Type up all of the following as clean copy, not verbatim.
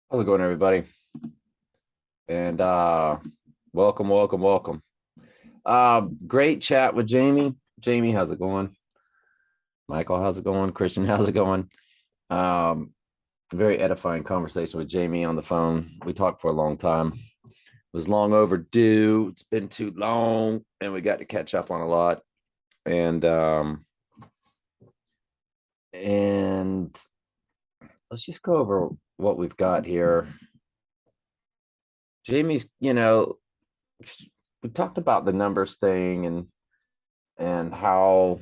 How's it going, everybody? And welcome. Great chat with Jamie. Jamie, how's it going? Michael, how's it going? Christian, how's it going? Um, Very edifying conversation with Jamie on the phone. We talked for a long time. It was long overdue. It's been too long, and we got to catch up on a lot. And let's just go over what we've got here. Jamie's, we talked about the numbers thing and how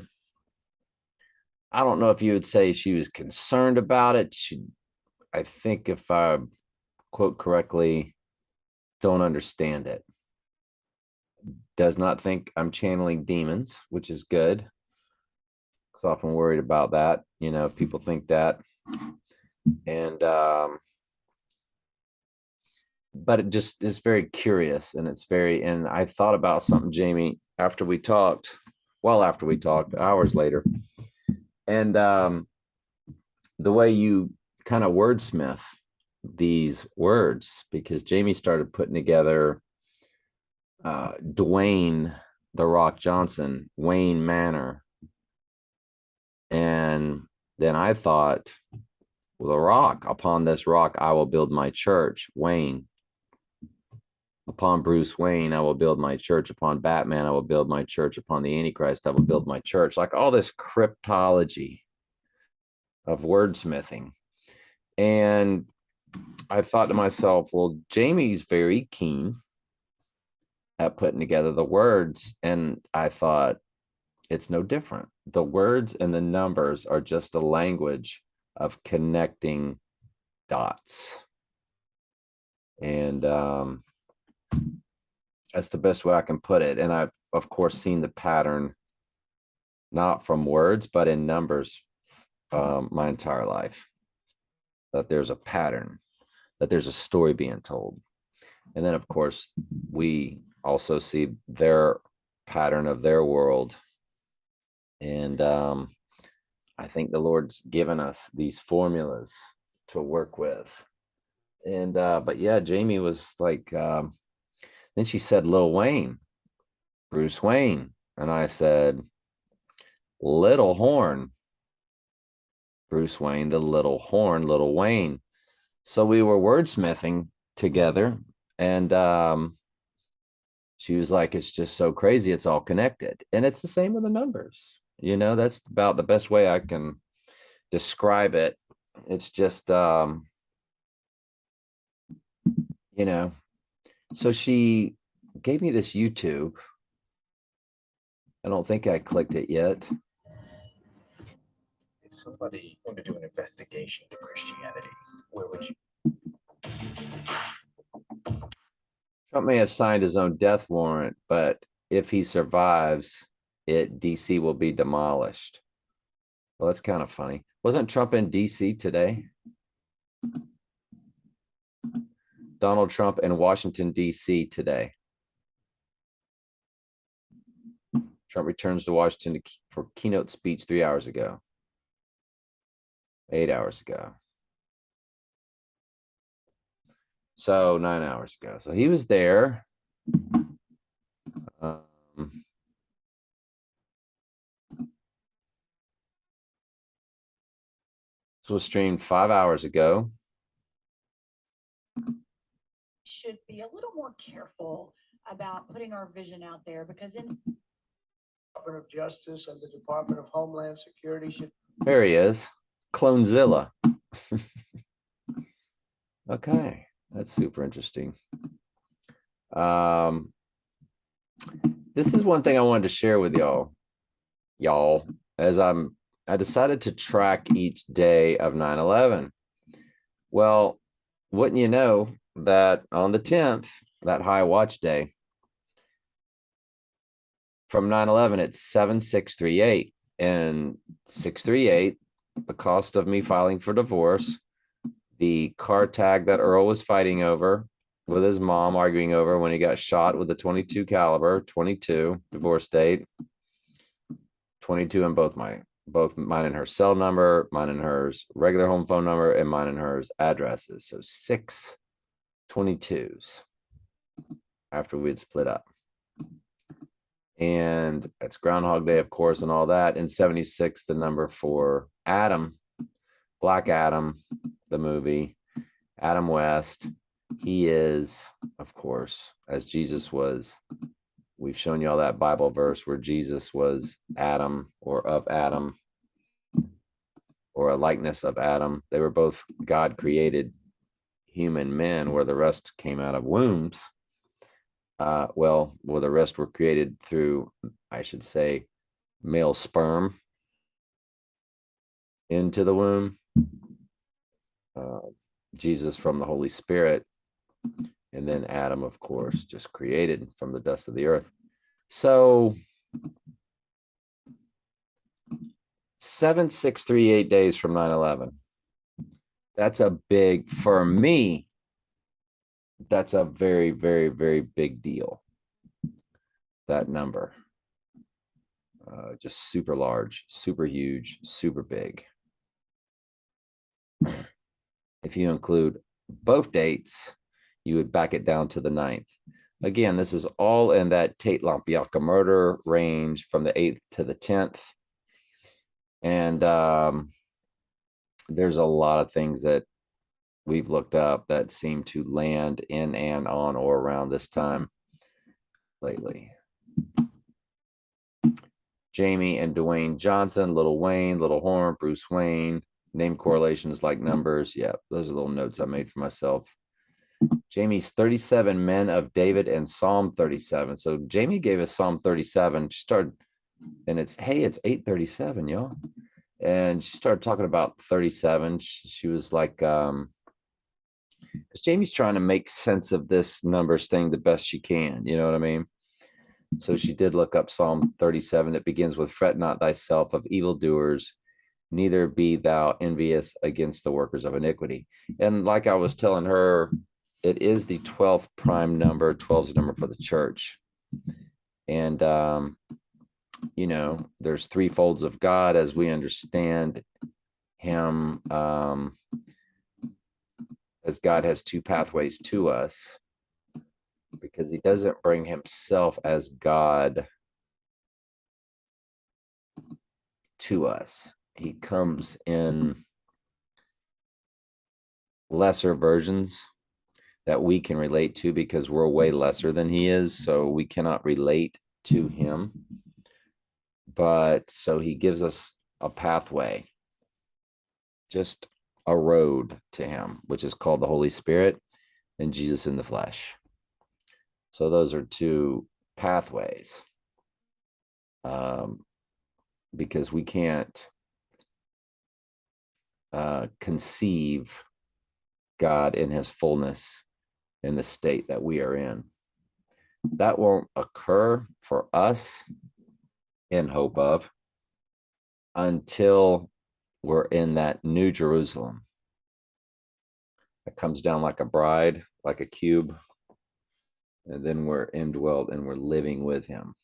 I don't know if you would say she was concerned about it. I think if I quote correctly, don't understand it. Does not think I'm channeling demons, which is good. I was often worried about that. If people think that. And but it just is very curious, and and I thought about something, Jamie, after we talked, hours later. And the way you kind of wordsmith these words, because Jamie started putting together Dwayne the Rock Johnson, Wayne Manor. And then I thought, well, the rock, upon this rock, I will build my church, Wayne. Upon Bruce Wayne, I will build my church. Upon Batman, I will build my church. Upon the Antichrist, I will build my church. Like all this cryptology of wordsmithing. And I thought to myself, well, Jamie's very keen at putting together the words. And I thought, it's no different. The words and the numbers are just a language of connecting dots. And that's the best way I can put it. And I've, of course, seen the pattern, not from words, but in numbers my entire life. That there's a pattern, that there's a story being told. And then, of course, we also see their pattern of their world. And I think the Lord's given us these formulas to work with. And but yeah, Jamie was like, then she said Lil Wayne, Bruce Wayne. And I said, Little Horn, Bruce Wayne, the little horn, Little Wayne. So we were wordsmithing together. And she was like, it's just so crazy. It's all connected. And it's the same with the numbers. That's about the best way I can describe it. It's just, so she gave me this YouTube. I don't think I clicked it yet. If somebody wanted to do an investigation to Christianity, where would you? Trump may have signed his own death warrant, but if he survives it, DC will be demolished. Well, that's kind of funny. Wasn't Trump in DC today? Donald Trump in Washington, D.C. today. Trump returns to Washington for keynote speech 3 hours ago. 8 hours ago. So 9 hours ago. So he was there. This was streamed 5 hours ago. Should be a little more careful about putting our vision out there, because in Department of Justice and the Department of Homeland Security should. There he is, Clonezilla. Okay, that's super interesting. This is one thing I wanted to share with y'all, as I decided to track each day of 9/11. Well, wouldn't you know that on the 10th, that high watch day, from 9/11, it's 7638, and 638, the cost of me filing for divorce, the car tag that Earl was fighting over with his mom, arguing over when he got shot with a 22 caliber, 22 divorce date, 22 in both my both mine and her cell number, mine and hers regular home phone number, and mine and hers addresses. So 6 22s after we'd split up. And that's Groundhog Day, of course, and all that. And 76, the number for Adam, Black Adam, the movie, Adam West. He is, of course, as Jesus was. We've shown you all that Bible verse where Jesus was Adam, or of Adam, or a likeness of Adam. They were both God created human men, where the rest came out of wombs. Well, the rest were created through, I should say, male sperm into the womb. Jesus from the Holy Spirit, and then Adam, of course, just created from the dust of the earth. So 7638 days from 9/11. That's a big, for me, that's a very, very, very big deal. That number. Just super large, super huge, super big. If you include both dates, you would back it down to the 9th. Again, this is all in that Tate LaBianca murder range from the 8th to the 10th. And there's a lot of things that we've looked up that seem to land in and on or around this time lately. Jamie and Dwayne Johnson, Little Wayne, Little Horn, Bruce Wayne, name correlations like numbers. Yeah, those are little notes I made for myself. Jamie's 37 Men of David and Psalm 37. So Jamie gave us Psalm 37. She started, and it's 8:37, y'all. And she started talking about 37. She was like, because Jamie's trying to make sense of this numbers thing the best she can. You know what I mean? So she did look up Psalm 37. It begins with, "Fret not thyself of evildoers, neither be thou envious against the workers of iniquity." And like I was telling her, it is the 12th prime number. 12 is the number for the church. And, you know, there's three folds of God as we understand him, as God has two pathways to us, because he doesn't bring himself as God to us. He comes in lesser versions that we can relate to because we're way lesser than he is, so we cannot relate to him. But so he gives us a pathway, just a road to him, which is called the Holy Spirit and Jesus in the flesh. So those are two pathways, because we can't conceive God in his fullness in the state that we are in. That won't occur for us in hope of until we're in that new Jerusalem that comes down like a bride, like a cube, and then we're indwelt and we're living with him.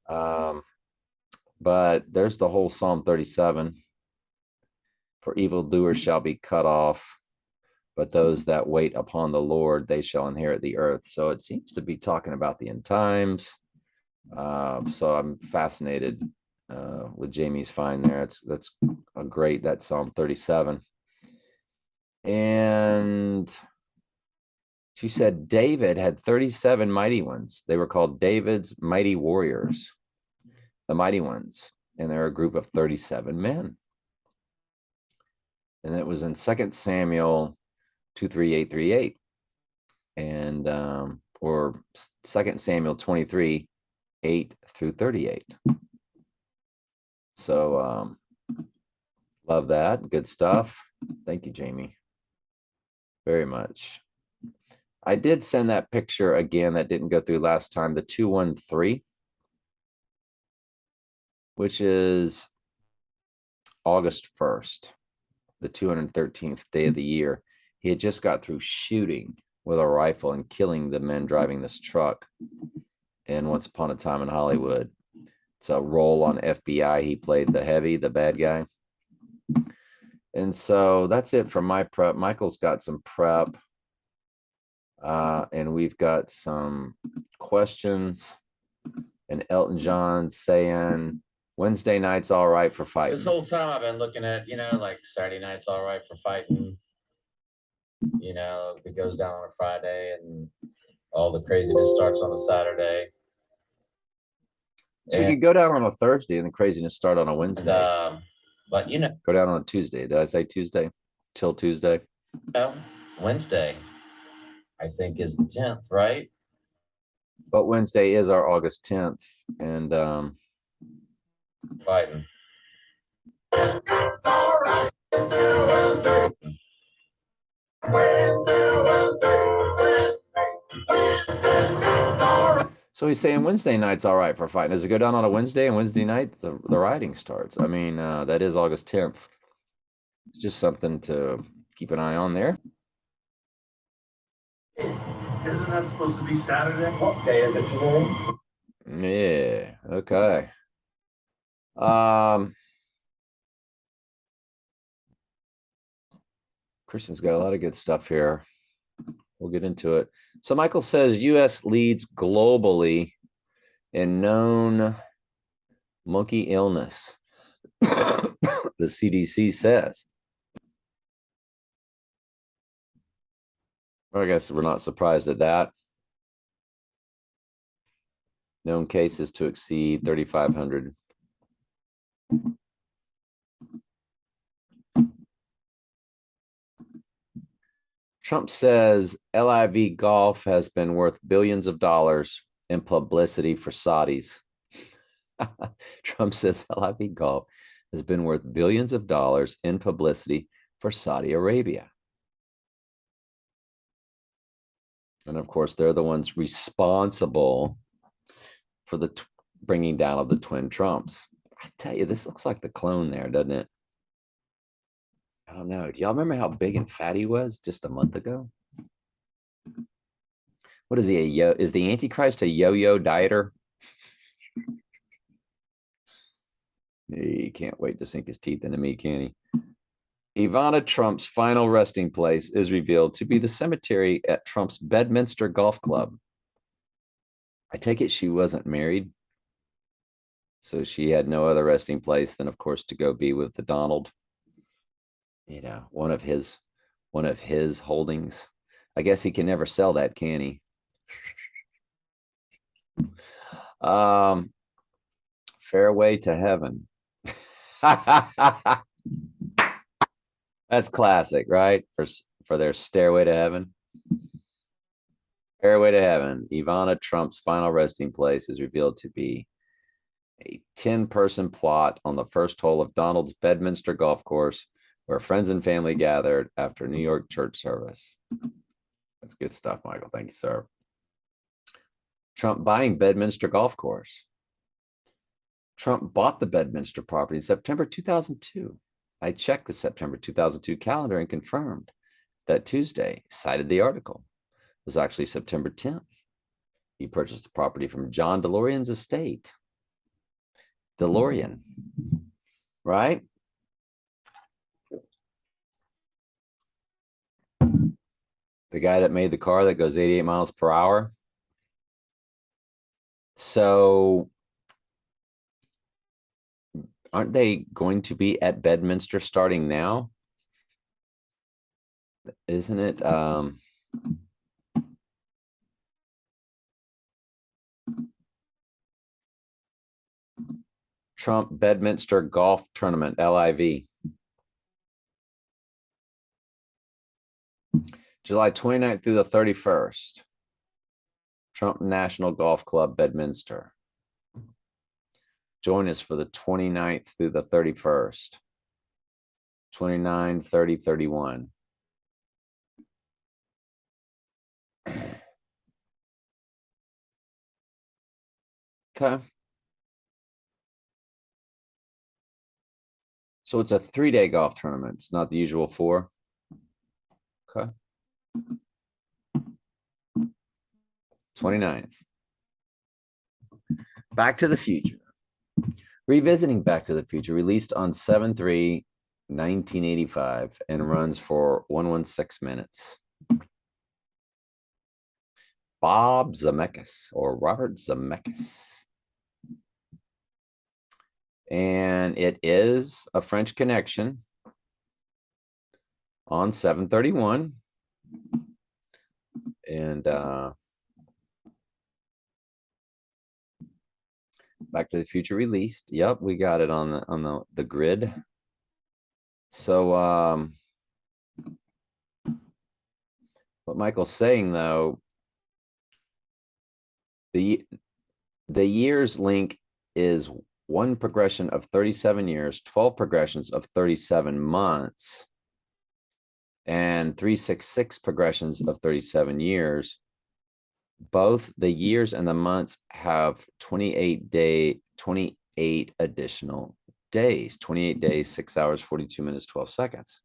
But there's the whole Psalm 37. For evildoers shall be cut off, but those that wait upon the Lord, they shall inherit the earth. So it seems to be talking about the end times. So I'm fascinated with Jamie's find there. That's a great, that Psalm 37. And she said David had 37 mighty ones. They were called David's mighty warriors, the mighty ones. And they're a group of 37 men. And it was in 2 Samuel 2:3838. And or 2 Samuel 23:8-38. So love that. Good stuff. Thank you, Jamie. Very much. I did send that picture again that didn't go through last time, the 213, which is August 1st, the 213th day of the year. He had just got through shooting with a rifle and killing the men driving this truck in Once Upon a Time in Hollywood. It's a role on FBI. He played the heavy, the bad guy. And so that's it for my prep. Michael's got some prep. And we've got some questions. And Elton John saying Wednesday night's all right for fighting. This whole time I've been looking at, like Saturday night's all right for fighting. If it goes down on a Friday and all the craziness starts on a Saturday. So we could go down on a Thursday and the craziness start on a Wednesday. But go down on a Tuesday. Did I say Tuesday? Till Tuesday? Wednesday, I think, is the 10th, right? But Wednesday is our August 10th. And Fighting. so he's saying Wednesday night's all right for fighting. Does it go down on a Wednesday and Wednesday night the rioting starts? I mean, that is August 10th. It's just something to keep an eye on there. Isn't that supposed to be Saturday? What day is it today? Yeah, okay. Christian's got a lot of good stuff here. We'll get into it. So Michael says US leads globally in known monkey illness. The CDC says. Well, I guess we're not surprised at that. Known cases to exceed 3,500. Trump says LIV Golf has been worth billions of dollars in publicity for Saudis. Trump says LIV Golf has been worth billions of dollars in publicity for Saudi Arabia. And of course, they're the ones responsible for the bringing down of the twin Trumps. I tell you, this looks like the clone there, doesn't it? I don't know. Do y'all remember how big and fat he was just a month ago? What is he? Is the Antichrist a yo-yo dieter? He can't wait to sink his teeth into me, can he? Ivana Trump's final resting place is revealed to be the cemetery at Trump's Bedminster Golf Club. I take it she wasn't married, so she had no other resting place than, of course, to go be with the Donald. One of his holdings. I guess he can never sell that, can he? Fairway to Heaven. That's classic, right? For their Stairway to Heaven. Fairway to Heaven. Ivana Trump's final resting place is revealed to be a 10-person plot on the first hole of Donald's Bedminster Golf Course, where friends and family gathered after New York church service. That's good stuff, Michael. Thank you, sir. Trump buying Bedminster Golf Course. Trump bought the Bedminster property in September 2002. I checked the September 2002 calendar and confirmed that Tuesday, cited the article, was actually September 10th. He purchased the property from John DeLorean's estate. DeLorean, right? The guy that made the car that goes 88 miles per hour. So aren't they going to be at Bedminster starting now? Isn't it? Trump Bedminster Golf Tournament, LIV. July 29th through the 31st. Trump National Golf Club, Bedminster. Join us for the 29th through the 31st. 29, 30, 31. Okay. So it's a 3-day golf tournament. It's not the usual 4. Okay. 29th. Back to the Future. Revisiting Back to the Future, released on 7/3/1985 and runs for 116 minutes. Bob Zemeckis or Robert Zemeckis. And it is a French Connection on 7/31. And Back to the Future released. Yep, we got it on the grid. So what Michael's saying though, the years link is one progression of 37 years, 12 progressions of 37 months, and 366 progressions of 37 years. Both the years and the months have 28 additional days, 28 days, 6 hours, 42 minutes, 12 seconds.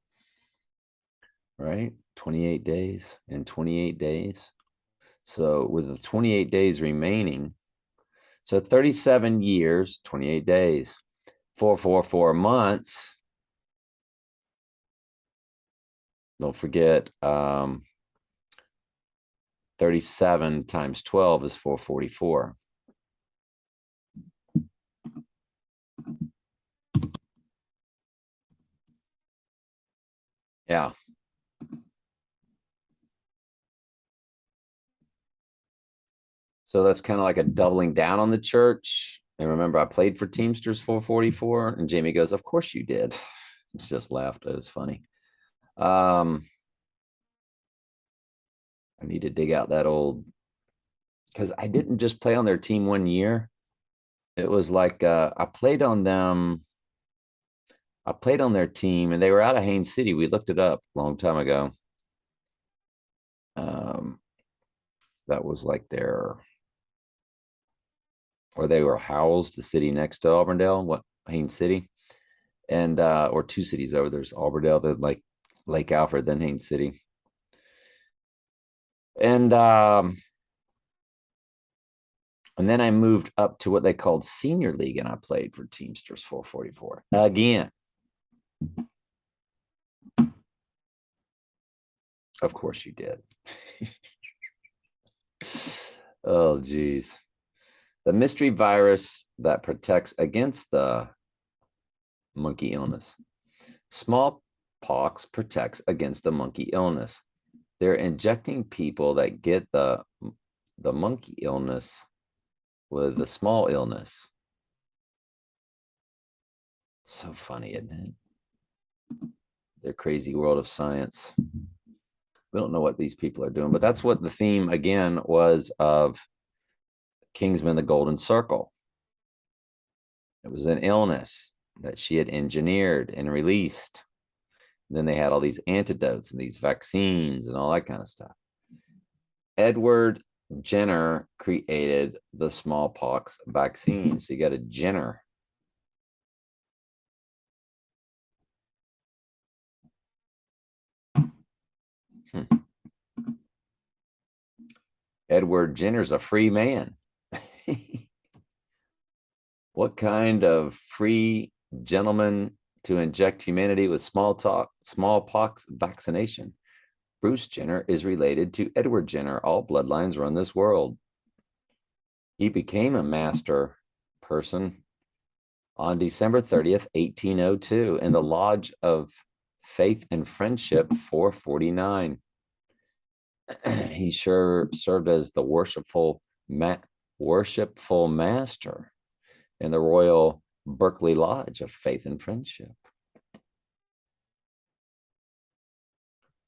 Right? 28 days and 28 days. So with the 28 days remaining, so 37 years, 28 days, 444 months. Don't forget, 37 times 12 is 444. Yeah. So that's kind of like a doubling down on the church. And remember, I played for Teamsters 444, and Jamie goes, "Of course you did." It's just laughed. It was funny. I need to dig out that old, because I didn't just play on their team one year. It was like I played on them. I played on their team, and they were out of Haines City. We looked it up a long time ago. That was like their, or they were Howells, the city next to Auburndale, what, Haines City, and or two cities over. There's Auburndale, the like Lake Alfred, then Haines City, and then I moved up to what they called Senior League, and I played for Teamsters 444 again. Of course you did. Oh, geez. The mystery virus that protects against the monkey illness. Smallpox protects against the monkey illness. They're injecting people that get the monkey illness with the small illness. So funny, isn't it? Their crazy world of science. We don't know what these people are doing, but that's what the theme again was of Kingsman: The Golden Circle. It was an illness that she had engineered and released. And then they had all these antidotes and these vaccines and all that kind of stuff. Edward Jenner created the smallpox vaccine. So you got a Jenner. Edward Jenner's a free man. What kind of free gentleman to inject humanity with smallpox vaccination? Bruce Jenner is related to Edward Jenner. All bloodlines run this world. He became a master person on December 30th, 1802, in the Lodge of Faith and Friendship 449. He sure served as the worshipful master in the Royal Berkeley Lodge of Faith and Friendship.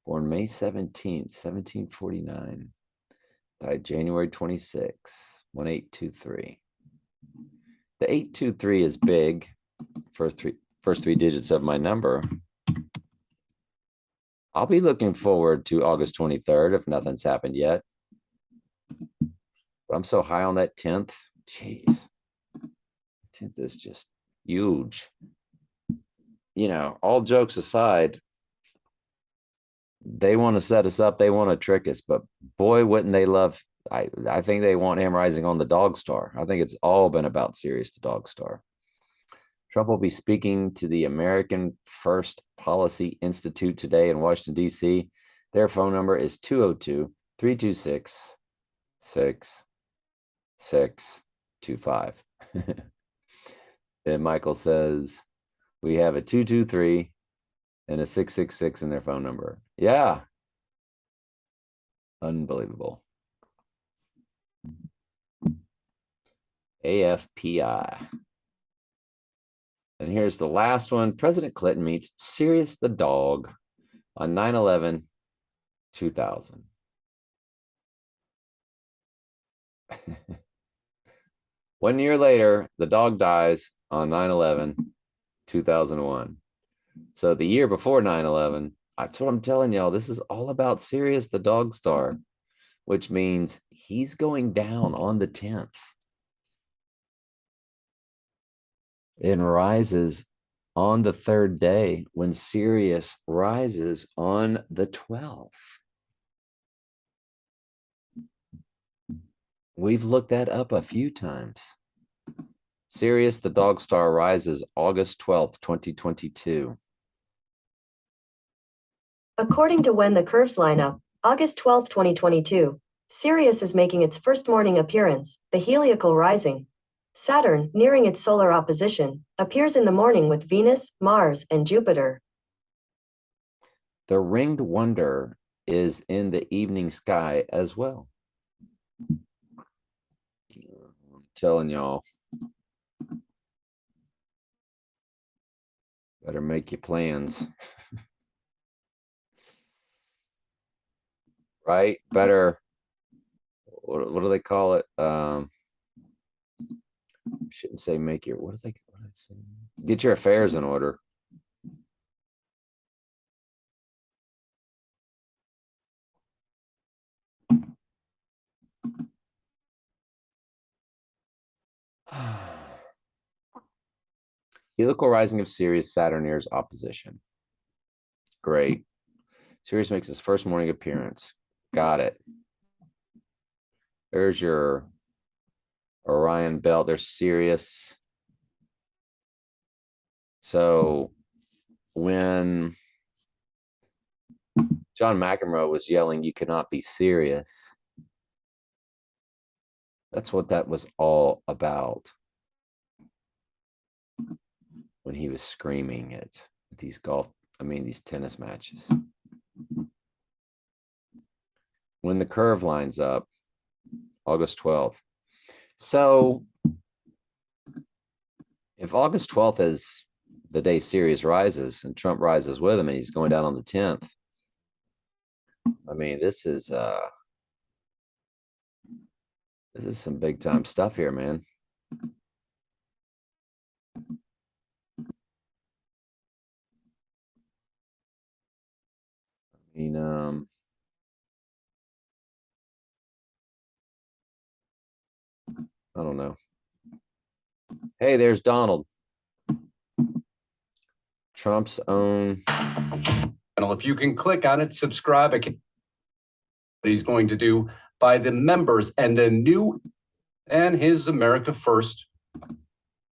Born May 17th, 1749. Died January 26, 1823. The 823 is big for first three digits of my number. I'll be looking forward to August 23rd if nothing's happened yet. But I'm so high on that 10th. Jeez. 10th is just huge. You know, all jokes aside, they want to set us up. They want to trick us. But boy, wouldn't they love. I think they want him rising on the Dog Star. I think it's all been about Sirius the Dog Star. Trump will be speaking to the American First Policy Institute today in Washington, D.C. Their phone number is 202-326-6625. And Michael says, we have a 223 and a 666 in their phone number. Yeah. Unbelievable. AFPI. And here's the last one. President Clinton meets Sirius the dog on 9/11/2000. One year later, the dog dies on 9/11/2001. So the year before 9/11, that's what I'm telling y'all. This is all about Sirius the dog star, which means he's going down on the 10th. And rises on the third day when Sirius rises on the 12th. We've looked that up a few times. Sirius the dog star rises August 12th, 2022. According to when the curves line up, August 12, 2022, Sirius is making its first morning appearance, the heliacal rising. Saturn, nearing its solar opposition, appears in the morning with Venus, Mars, and Jupiter. The ringed wonder is in the evening sky as well. I'm telling y'all. Better make your plans. Right? Better. What do they call it? Shouldn't say make your, what do they say? Get your affairs in order. Helical rising of Sirius, Saturn nears opposition. Great. Sirius makes his first morning appearance. Got it. There's your Orion belt. There's Sirius. So when John McEnroe was yelling, "You cannot be serious," that's what that was all about. When he was screaming it at these these tennis matches. When the curve lines up, August 12th. So if August 12th is the day Sirius rises and Trump rises with him and he's going down on the 10th, I mean, this is some big time stuff here, man. I mean, I don't know. Hey, there's Donald. Trump's own. If you can click on it, subscribe. What he's going to do by the members and his America First.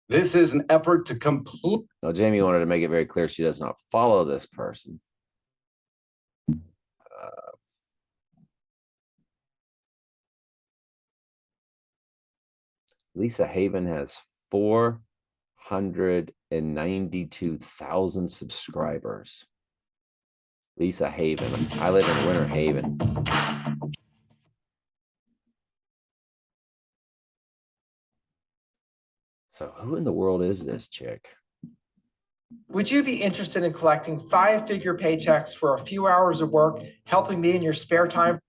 This is an effort to complete. No, Jamie wanted to make it very clear she does not follow this person. Lisa Haven has 492,000 subscribers. Lisa Haven. I live in Winter Haven. So who in the world is this chick? Would you be interested in collecting 5-figure paychecks for a few hours of work, helping me in your spare time?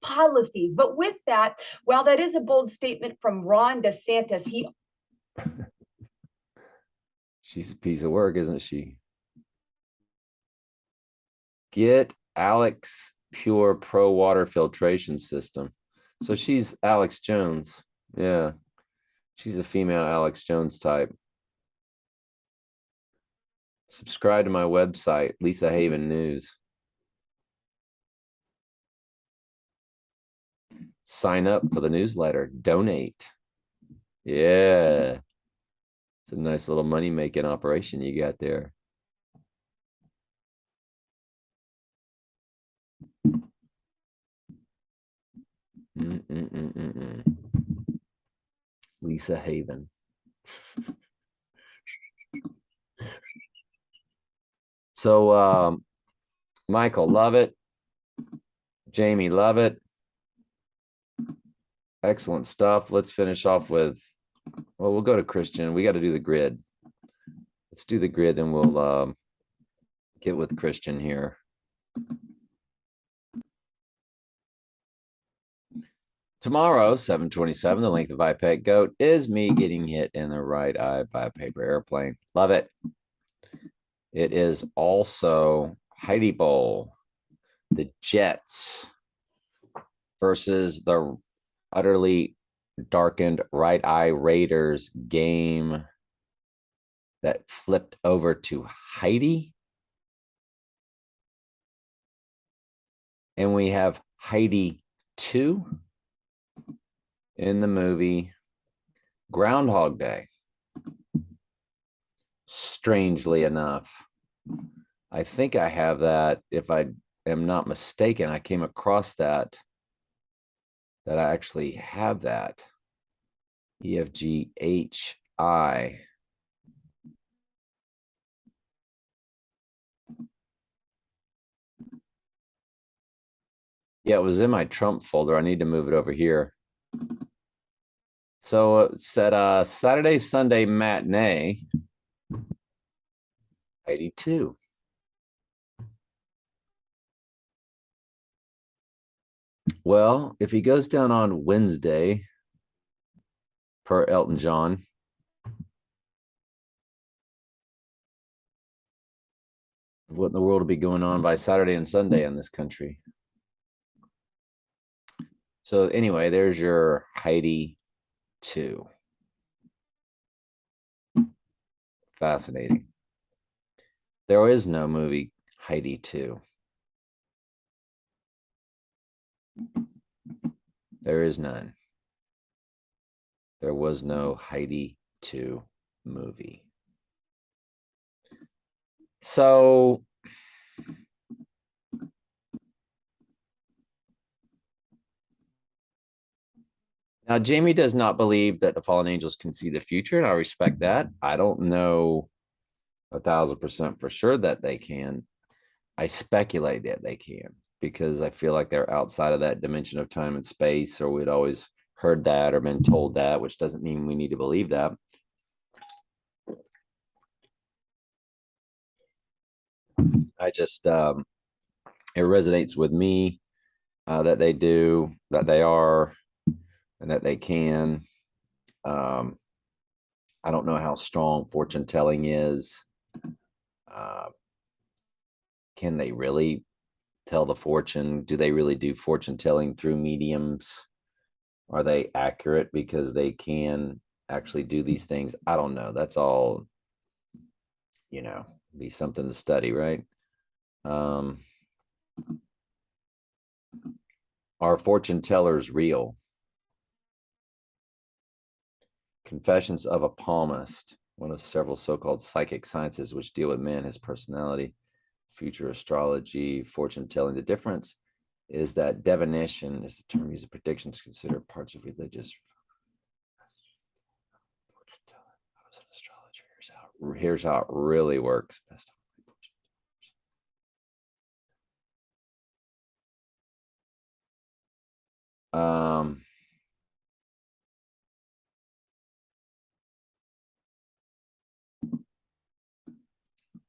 Policies. But with that, while that is a bold statement from Ron DeSantis, She's a piece of work, isn't she? Get Alex Pure Pro Water Filtration System. So she's Alex Jones. Yeah. She's a female Alex Jones type. Subscribe to my website, Lisa Haven News. Sign up for the newsletter. Donate. Yeah. It's a nice little money making operation you got there. Lisa Haven. So, Michael, love it. Jamie, love it. Excellent stuff. Let's finish off with, well, we'll go to Christian. We got to do the grid. Let's do the grid, and we'll get with Christian here. Tomorrow, 7:27, the length of iPad Goat is me getting hit in the right eye by a paper airplane. Love it. It is also Heidi Bowl, the Jets versus the utterly darkened right eye Raiders game that flipped over to Heidi. And we have Heidi 2 in the movie Groundhog Day. Strangely enough, I think I have that. If I am not mistaken, I came across that I actually have that. EFGHI. Yeah, it was in my Trump folder. I need to move it over here. So it said Saturday, Sunday matinee, 82. Well, if he goes down on Wednesday, per Elton John, what in the world will be going on by Saturday and Sunday in this country? So anyway, there's your Heidi 2. Fascinating. There is no movie Heidi 2. There is none. There was no Heidi 2 movie. So now Jamie does not believe that the fallen angels can see the future, and I respect that. I don't know 1,000% for sure that they can. I speculate that they can because I feel like they're outside of that dimension of time and space, or we'd always heard that or been told that, which doesn't mean we need to believe that. I just, it resonates with me that they do, that they are, and that they can. I don't know how strong fortune telling is. Can they really tell the fortune? Do they really do fortune telling through mediums? Are they accurate because they can actually do these things? I don't know. That's all, be something to study, right? Are fortune tellers real? Confessions of a Palmist, one of several so-called psychic sciences which deal with man, his personality, future astrology, fortune telling. The difference is that divination is the term used in predictions considered parts of religious. I was an astrologer. Here's how it really works.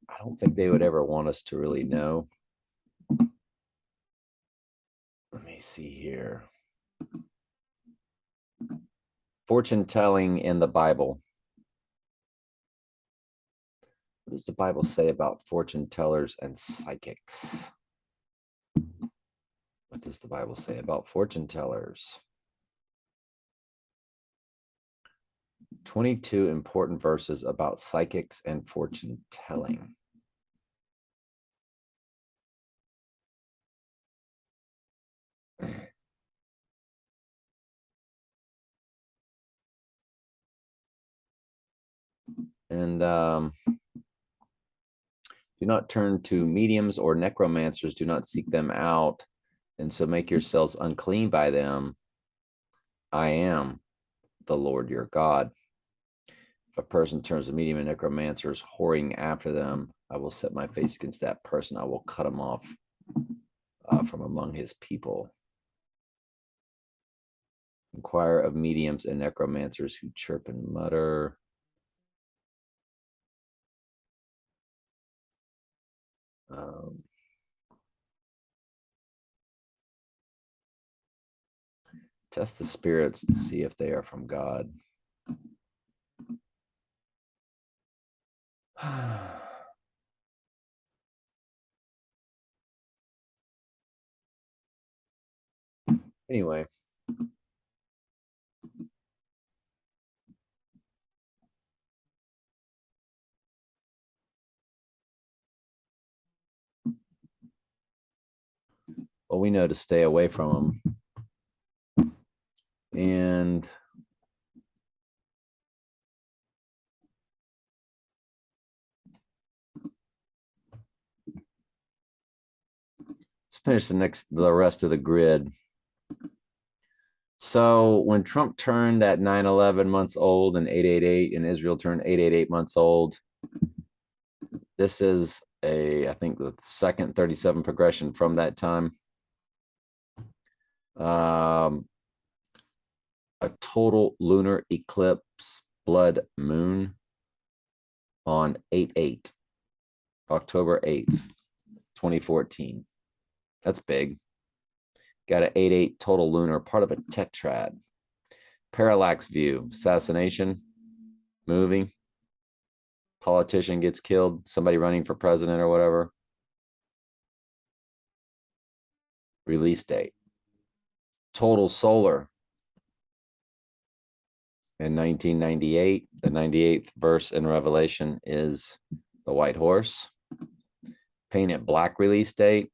I don't think they would ever want us to really know. Let me see here. Fortune telling in the Bible. What does the Bible say about fortune tellers and psychics? What does the Bible say about fortune tellers? 22 important verses about psychics and fortune telling. And do not turn to mediums or necromancers. Do not seek them out. And so make yourselves unclean by them. I am the Lord your God. If a person turns to medium and necromancers, whoring after them, I will set my face against that person. I will cut him off from among his people. Inquire of mediums and necromancers who chirp and mutter. Test the spirits to see if they are from God. Anyway. Well, we know to stay away from them. And let's finish the rest of the grid. So when Trump turned that 9/11 months old and 8/88, and Israel turned 8/88 months old, this is I think the second 37 progression from that time. A total lunar eclipse blood moon on 8/8, October 8th, 2014. That's big. Got an 8/8 total lunar, part of a tetrad. Parallax view, assassination, movie, politician gets killed, somebody running for president or whatever. Release date. Total solar in 1998. The 98th verse in Revelation is the white horse. Paint It Black release date,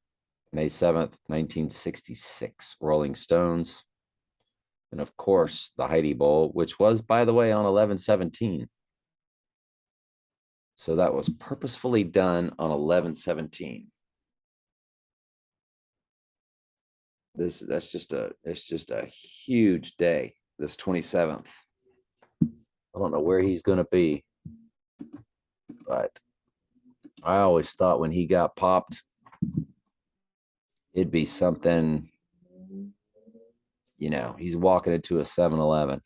May 7th, 1966, Rolling Stones. And of course, the Heidi Bowl, which was, by the way, on 11/17. So that was purposefully done on 11/17. It's just a huge day, this 27th. I don't know where he's going to be, but I always thought when he got popped, it'd be something, he's walking into a 7-Eleven.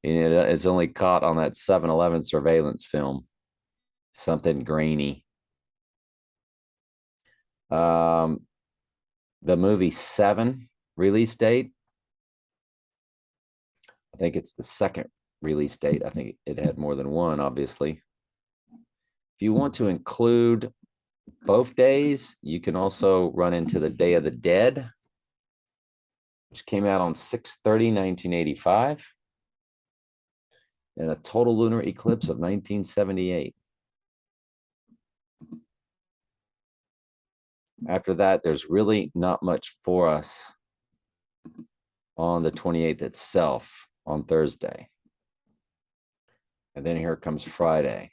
And it's only caught on that 7-Eleven surveillance film. Something grainy. The movie Seven release date. I think it's the second release date. I think it had more than one, obviously. If you want to include both days, you can also run into the Day of the Dead, which came out on 6/30, 1985, and a total lunar eclipse of 1978. After that, there's really not much for us on the 28th itself, on Thursday. And then here comes Friday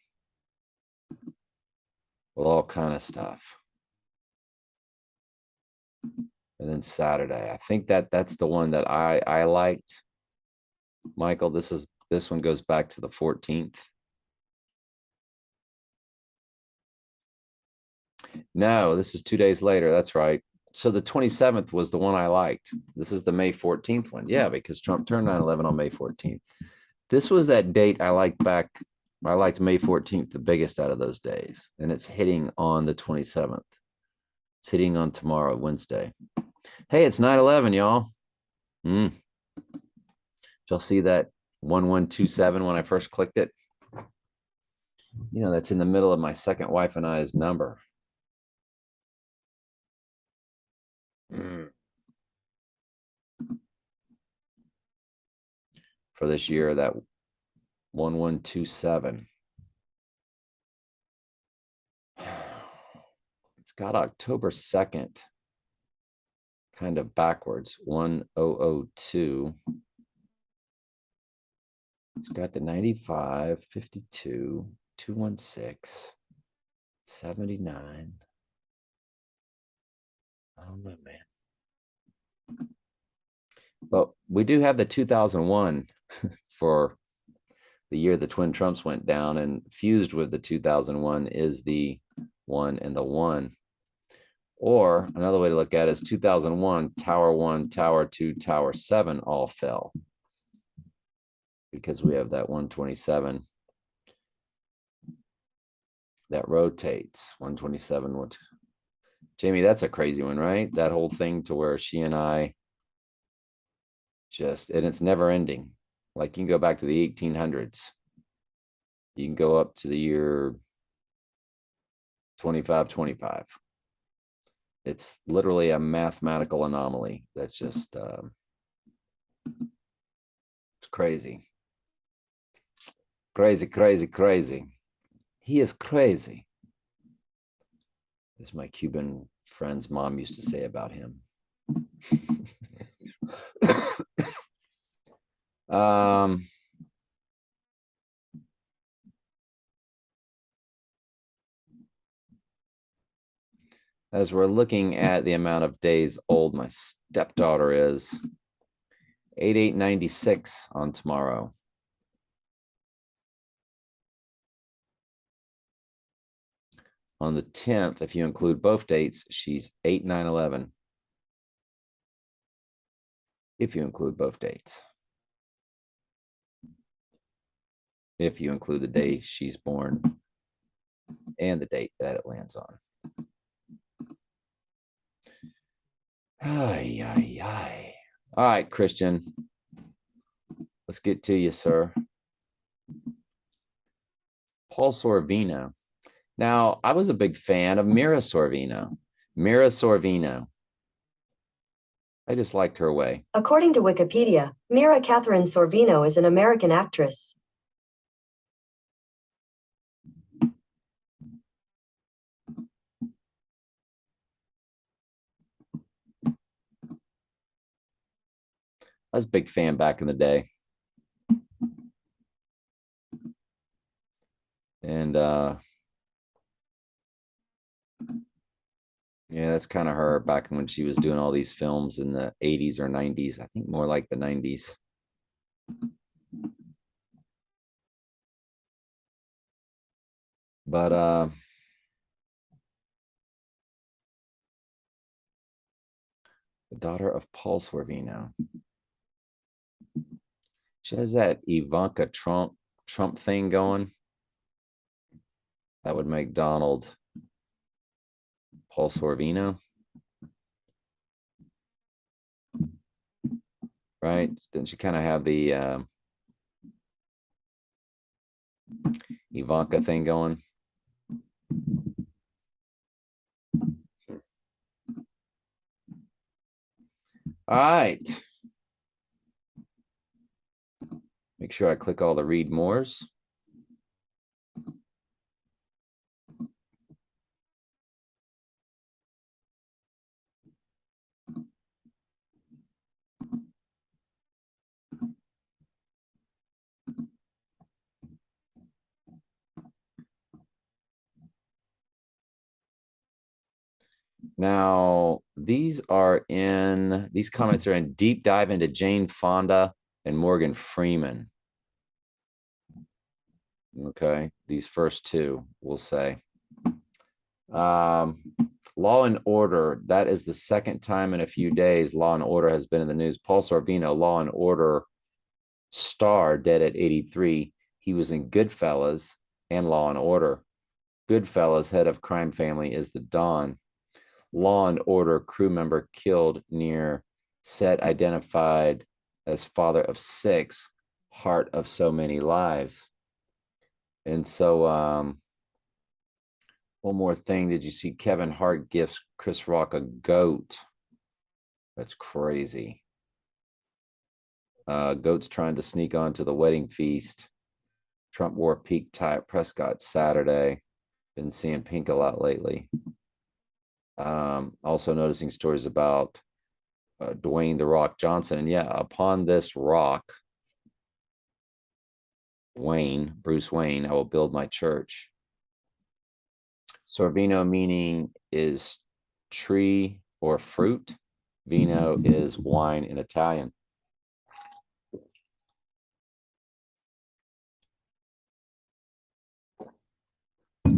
with all kind of stuff. And then Saturday. I think that's the one that I liked. Michael, this one goes back to the 14th. No, this is 2 days later. That's right. So the 27th was the one I liked. This is the May 14th one. Yeah, because Trump turned 9/11 on May 14th. This was that date I liked back. I liked May 14th the biggest out of those days. And it's hitting on the 27th. It's hitting on tomorrow, Wednesday. Hey, it's 9/11, y'all. Did y'all see that 1127 when I first clicked it? That's in the middle of my second wife and I's number. For this year, that 1127. It's got October 2nd kind of backwards, 1002. It's got the 95, 52, 216, 79. I don't know, man. But we do have the 2001 for the year the Twin Trumps went down, and fused with the 2001 is the 1 and the 1. Or another way to look at it is 2001, Tower 1, Tower 2, Tower 7 all fell. Because we have that 127 that rotates. 127. What? Jamie, that's a crazy one, right? That whole thing to where she and I just, and it's never ending. Like you can go back to the 1800s. You can go up to the year 2525. It's literally a mathematical anomaly. That's just, it's crazy. Crazy, crazy, crazy. He is crazy. As my Cuban friend's mom used to say about him. As we're looking at the amount of days old my stepdaughter is, 8896 on tomorrow. On the 10th, if you include both dates, she's 8911. If you include both dates. If you include the day she's born and the date that it lands on. Ay, ay, ay. All right, Christian. Let's get to you, sir. Paul Sorvino. Now, I was a big fan of Mira Sorvino. Mira Sorvino. I just liked her way. According to Wikipedia, Mira Catherine Sorvino is an American actress. I was a big fan back in the day. And yeah, that's kind of her back when she was doing all these films in the 80s or 90s. I think more like the 90s. But the daughter of Paul Sorvino. She has that Ivanka Trump thing going. That would make Donald Paul Sorvino. Right? Didn't she kind of have the Ivanka thing going? All right. Make sure I click all the read mores. Now, these comments are in deep dive into Jane Fonda and Morgan Freeman. Okay, these first two, we'll say. Law and Order, that is the second time in a few days Law and Order has been in the news. Paul Sorvino, Law and Order star, dead at 83. He was in Goodfellas and Law and Order. Goodfellas, head of crime family, is the Don. Law and Order crew member killed near set, identified as father of 6, heart of so many lives. And so one more thing, did you see Kevin Hart gifts Chris Rock a goat? That's crazy. Goat's trying to sneak onto the wedding feast. Trump wore peak tie at Prescott Saturday. Been seeing pink a lot lately. Also noticing stories about Dwayne "The Rock" Johnson. And yeah, upon this rock, Bruce Wayne, I will build my church. Sorvino meaning is tree or fruit. Vino is wine in Italian.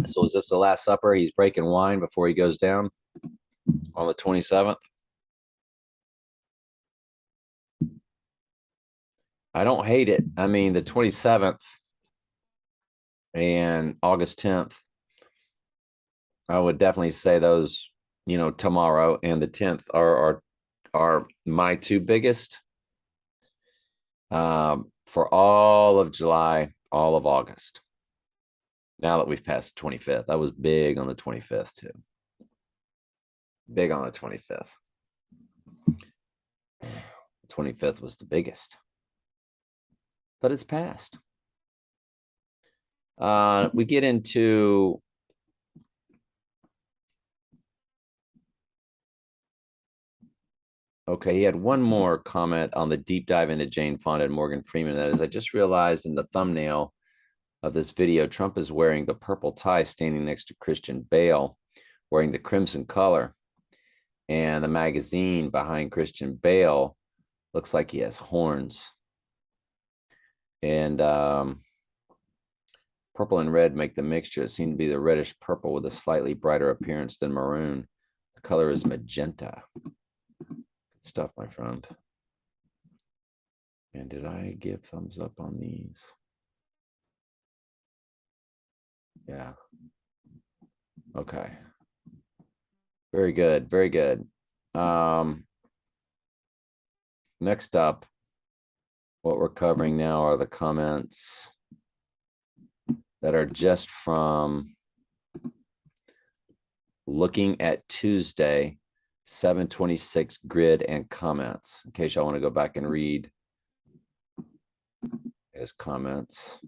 So is this the Last Supper? He's breaking wine before he goes down on the 27th. I don't hate it. I mean, the 27th and August 10th, I would definitely say those, tomorrow and the 10th are my two biggest. For all of July, all of August. Now that we've passed the 25th, I was big on the 25th too. Big on the 25th. 25th was the biggest, but it's passed. We get into okay, he had one more comment on the deep dive into Jane Fonda and Morgan Freeman. That is, I just realized in the thumbnail of this video, Trump is wearing the purple tie standing next to Christian Bale, wearing the crimson color. And the magazine behind Christian Bale looks like he has horns. And purple and red make the mixture. It seemed to be the reddish purple with a slightly brighter appearance than maroon. The color is magenta. Good stuff, my friend. And did I give thumbs up on these? Yeah. Okay. Very good. Very good. Next up, what we're covering now are the comments that are just from looking at Tuesday, 7/26 grid and comments. In case y'all want to go back and read his comments.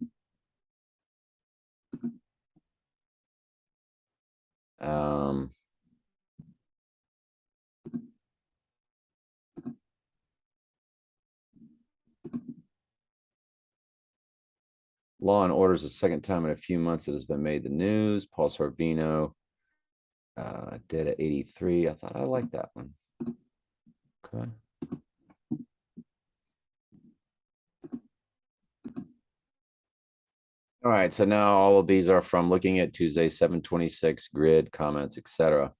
Law and Order is the second time in a few months it has been made the news. Paul Sorvino did at 83. I thought I liked that one. Okay. All right, so now all of these are from looking at Tuesday, 7/26 grid, comments, etc.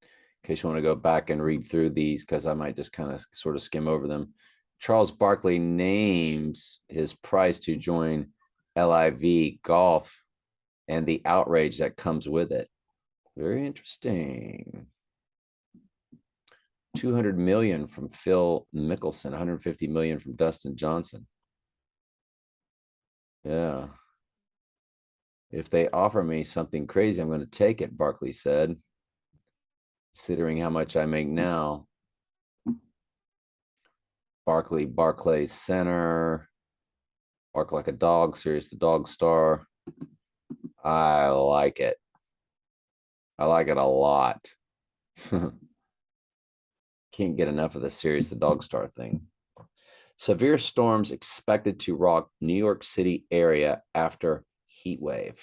In case you want to go back and read through these, because I might just kind of sort of skim over them. Charles Barkley names his price to join LIV Golf and the outrage that comes with it. Very interesting. 200 million from Phil Mickelson, 150 million from Dustin Johnson. Yeah. If they offer me something crazy, I'm going to take it, Barkley said. Considering how much I make now. Barclays Center. Bark like a dog, Sirius the Dog Star. I like it. I like it a lot. Can't get enough of the Sirius the Dog Star thing. Severe storms expected to rock New York City area after heat wave.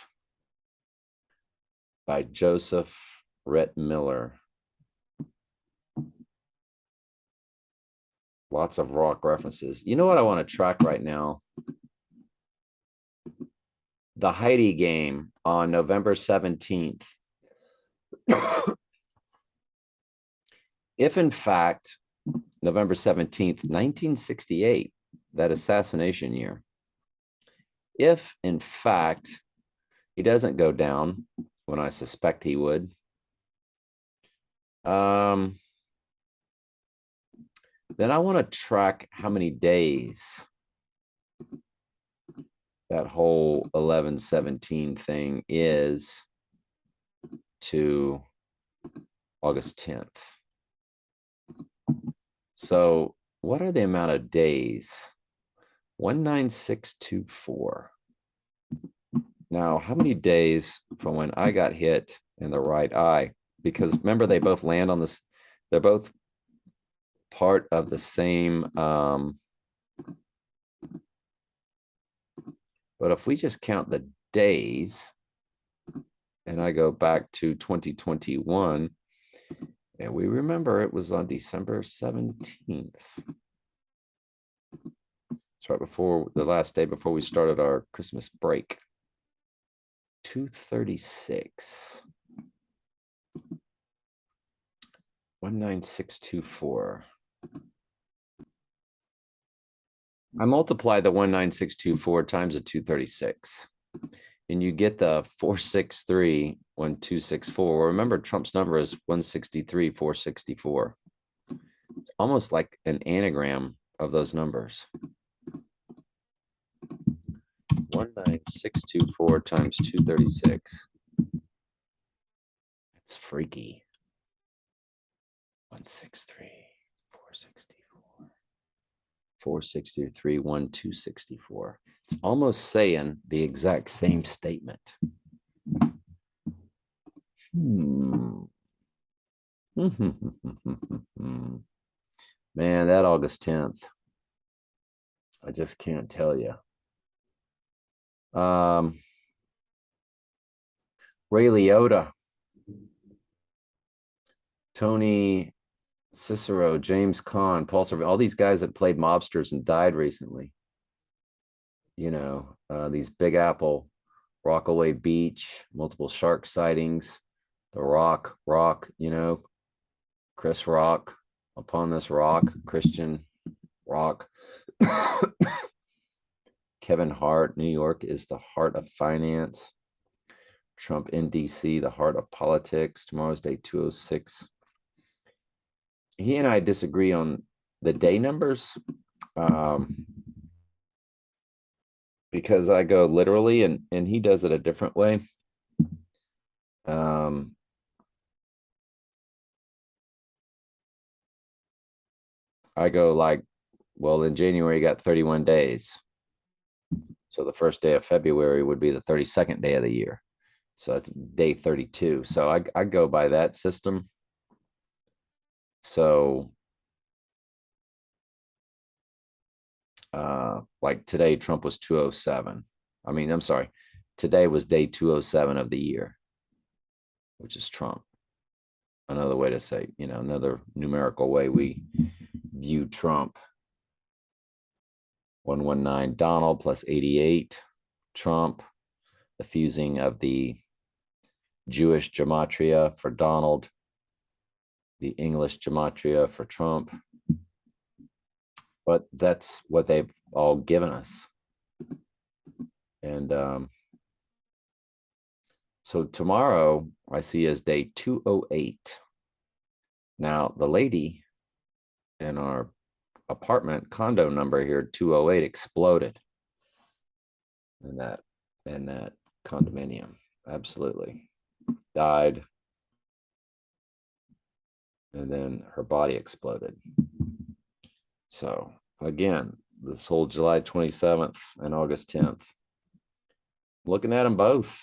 By Joseph Rhett Miller. Lots of rock references. You know what I want to track right now? The Heidi game on November 17th. If in fact, November 17th, 1968, that assassination year, if in fact he doesn't go down when I suspect he would, then I want to track how many days that whole 11/17 thing is to August 10th. So what are the amount of days? 19624. Now, how many days from when I got hit in the right eye? Because remember, they both land on this, they're both part of the same, both But if we just count the days, and I go back to 2021, and we remember it was on December 17th. It's right before the last day before we started our Christmas break. 236. 19624. I multiply the 19624 times the 236. And you get the 463 1264. Remember, Trump's number is 163 464. It's almost like an anagram of those numbers. 19624 times 236. It's freaky. 163 464. 463 1264. It's almost saying the exact same statement. Man, that August 10th. I just can't tell you. Ray Liotta, Tony Cicero, James Caan, Paul Sorvino, all these guys that played mobsters and died recently. You know, these Big Apple, Rockaway Beach, multiple shark sightings, the Rock, you know, Chris Rock, Upon This Rock, Christian Rock. Kevin Hart, New York is the heart of finance. Trump in DC, the heart of politics. Tomorrow's day 206. He and I disagree on the day numbers because I go literally and he does it a different way. I go like, well, in January, you got 31 days. So the first day of February would be the 32nd day of the year. So that's day 32. So I go by that system. So like today, Trump was 207. I mean, I'm sorry. Today was day 207 of the year, which is Trump. Another way to say, you know, another numerical way we view Trump. 119 Donald plus 88 Trump. The fusing of the Jewish gematria for Donald, the English gematria for Trump. But that's what they've all given us. And so tomorrow I see as day 208. Now the lady in our apartment condo number here, 208, exploded in that condominium. Absolutely. Died. And then her body exploded. So again, this whole July 27th and August 10th, looking at them both.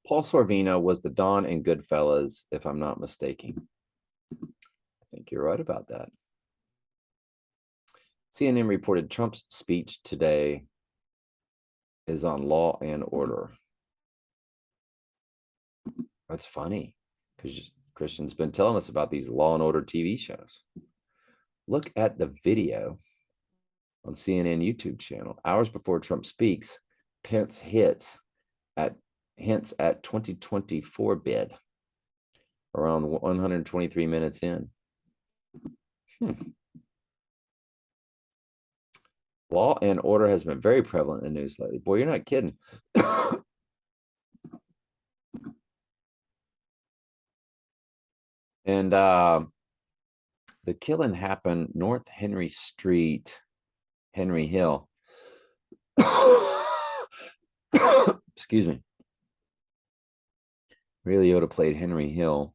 Paul Sorvino was the Don in Goodfellas, if I'm not mistaken. I think you're right about that. CNN reported Trump's speech today is on law and order. That's funny because Christian's been telling us about these Law and Order TV shows. Look at the video on CNN YouTube channel. Hours before Trump speaks, Pence hints at 2024 bid around 123 minutes in. Law and order has been very prevalent in the news lately. Boy, you're not kidding. And the killing happened North Henry Street, Henry Hill. Excuse me. Ray Liotta played Henry Hill,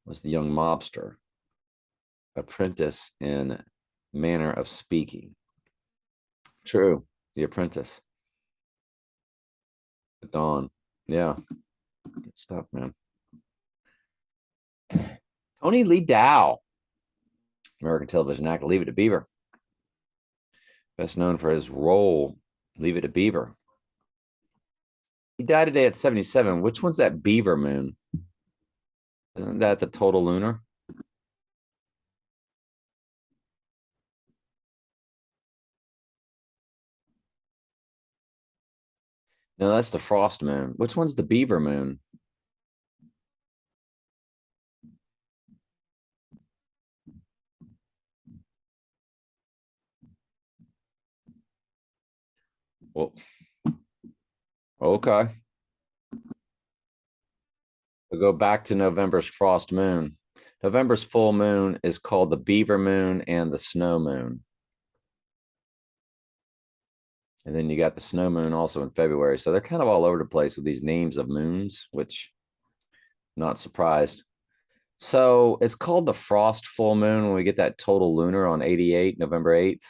was the young mobster, apprentice in manner of speaking. True, The Apprentice. Dawn. Yeah. Good stuff, man. Tony Lee Dow, American television actor, Leave It to Beaver. Best known for his role Leave it to Beaver. He died today at 77. Which one's that Beaver moon? Isn't that the total lunar? No, that's the frost moon. Which one's the Beaver moon? Well, okay. We'll go back to November's frost moon. November's full moon is called the Beaver moon and the snow moon. And then you got the snow moon also in February. So they're kind of all over the place with these names of moons, which not surprised. So it's called the frost full moon when we get that total lunar on 88, November 8th.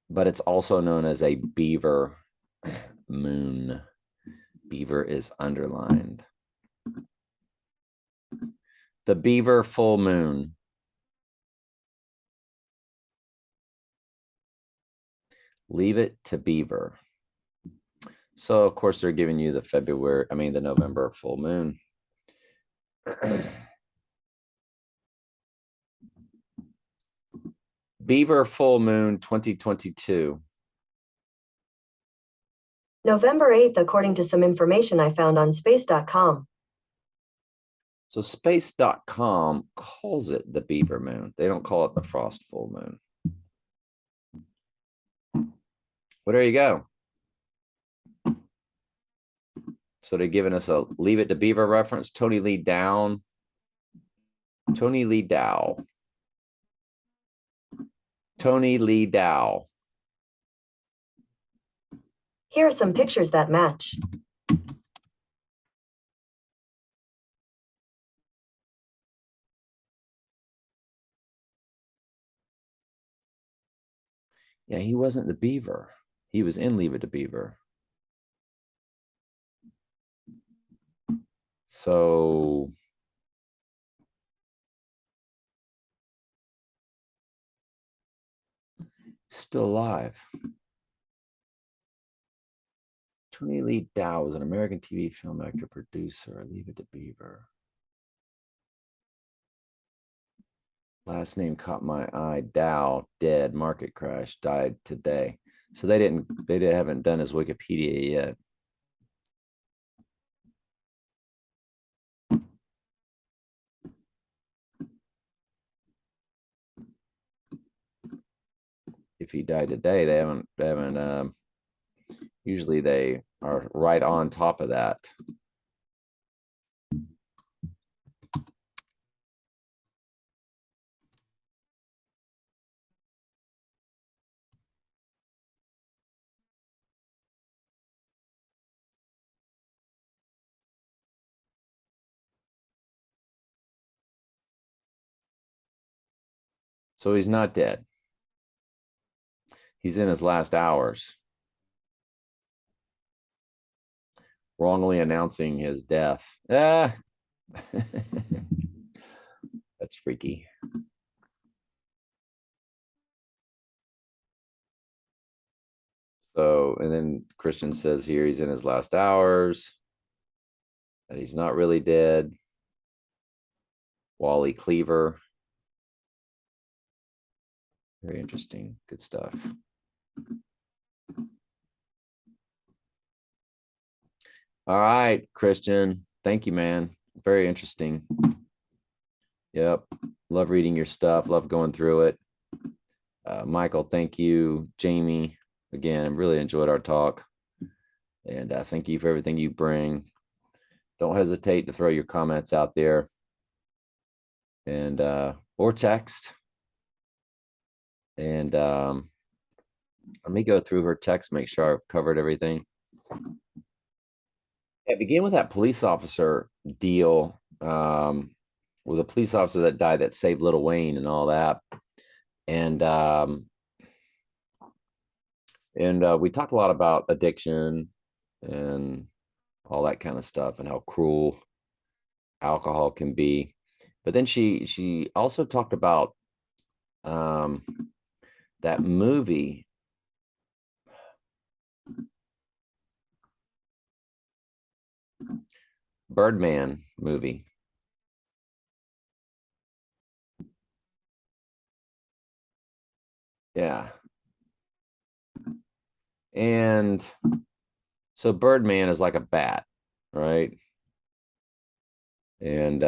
But it's also known as a beaver moon. Beaver is underlined. The beaver full moon. Leave it to Beaver. So of course they're giving you the November full moon. Beaver full moon 2022. November 8th, according to some information I found on space.com. So space.com calls it the Beaver moon. They don't call it the frost full moon. Well, there you go. So they're giving us a leave it to Beaver reference. Tony Lee Dow. Tony Lee Dow. Tony Lee Dow. Here are some pictures that match. Yeah, he wasn't the Beaver. He was in Leave It to Beaver. So still alive. Tony Lee Dow was an American TV film actor, producer. Leave It to Beaver. Last name caught my eye. Dow, dead, market crash, died today. So they haven't done his Wikipedia yet. If he died today, they haven't usually they are right on top of that. So he's not dead. He's in his last hours. Wrongly announcing his death. That's freaky. So, and then Christian says here he's in his last hours, that he's not really dead. Wally Cleaver. Very interesting. Good stuff. All right, Christian. Thank you, man. Very interesting. Yep. Love reading your stuff. Love going through it. Michael, thank you. Jamie, again, I really enjoyed our talk. And thank you for everything you bring. Don't hesitate to throw your comments out there. And or text. And let me go through her text, make sure I've covered everything. Yeah, begin with that police officer deal with a police officer that died that saved Little Wayne and all that. And we talked a lot about addiction and all that kind of stuff and how cruel alcohol can be. But then she also talked about that movie Birdman movie. Yeah. And so Birdman is like a bat, right? And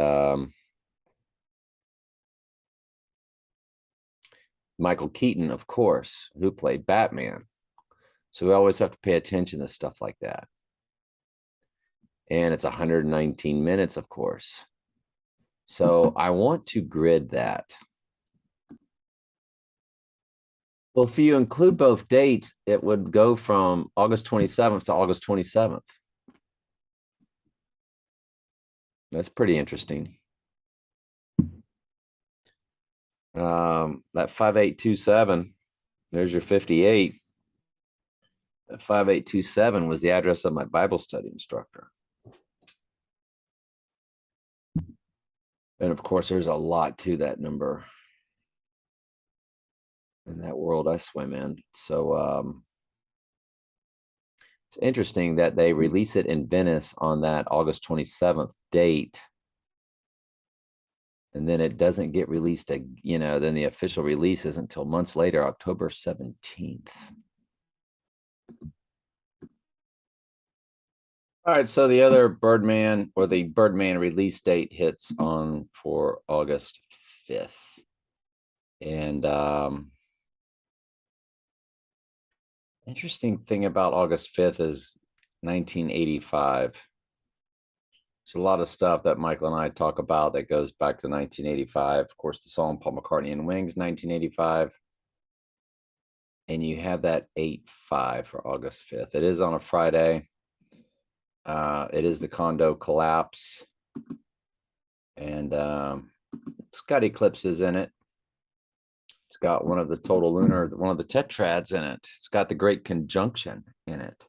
Michael Keaton, of course, who played Batman. So we always have to pay attention to stuff like that. And it's 119 minutes, of course. So I want to grid that. Well, if you include both dates, it would go from August 27th to August 27th. That's pretty interesting. That 5827, there's your 58. That 5827 was the address of my Bible study instructor. And of course, there's a lot to that number in that world I swim in. So it's interesting that they release it in Venice on that August 27th date. And then it doesn't get released, then the official release isn't until months later, October 17th. All right, so the other Birdman or the Birdman release date hits on for August 5th. And interesting thing about August 5th is 1985. There's a lot of stuff that Michael and I talk about that goes back to 1985. Of course, the song Paul McCartney and Wings, 1985. And you have that 8/5 for August 5th. It is on a Friday. It is the condo collapse. And it's got eclipses in it. It's got one of the total lunar, one of the tetrads in it. It's got the Great Conjunction in it.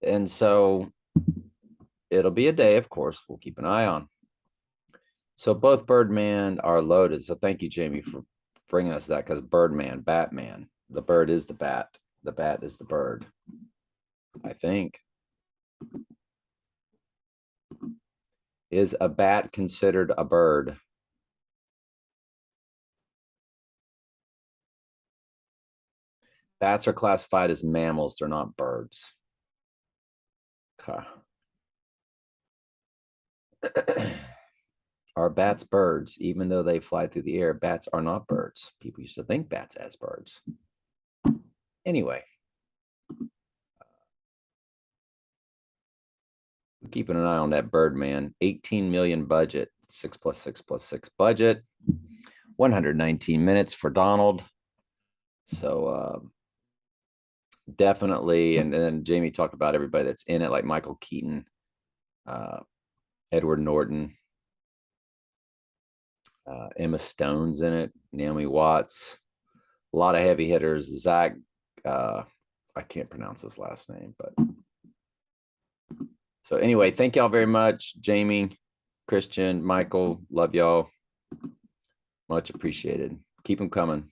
And so it'll be a day, of course, we'll keep an eye on. So both Birdman are loaded. So thank you, Jamie, for bringing us that, because Birdman, Batman, the bird is the bat. The bat is the bird, I think. Is a bat considered a bird? Bats are classified as mammals. They're not birds. Okay. Are bats birds? Even though they fly through the air, bats are not birds. People used to think bats as birds. Anyway. Keeping an eye on that Birdman. 18 million budget. 6 + 6 + 6 budget. 119 minutes for Donald. So definitely, and then Jamie talked about everybody that's in it, like Michael Keaton, Edward Norton, Emma Stone's in it, Naomi Watts, a lot of heavy hitters. Zach, I can't pronounce his last name, but so anyway, thank y'all very much. Jamie, Christian, Michael, love y'all. Much appreciated. Keep them coming.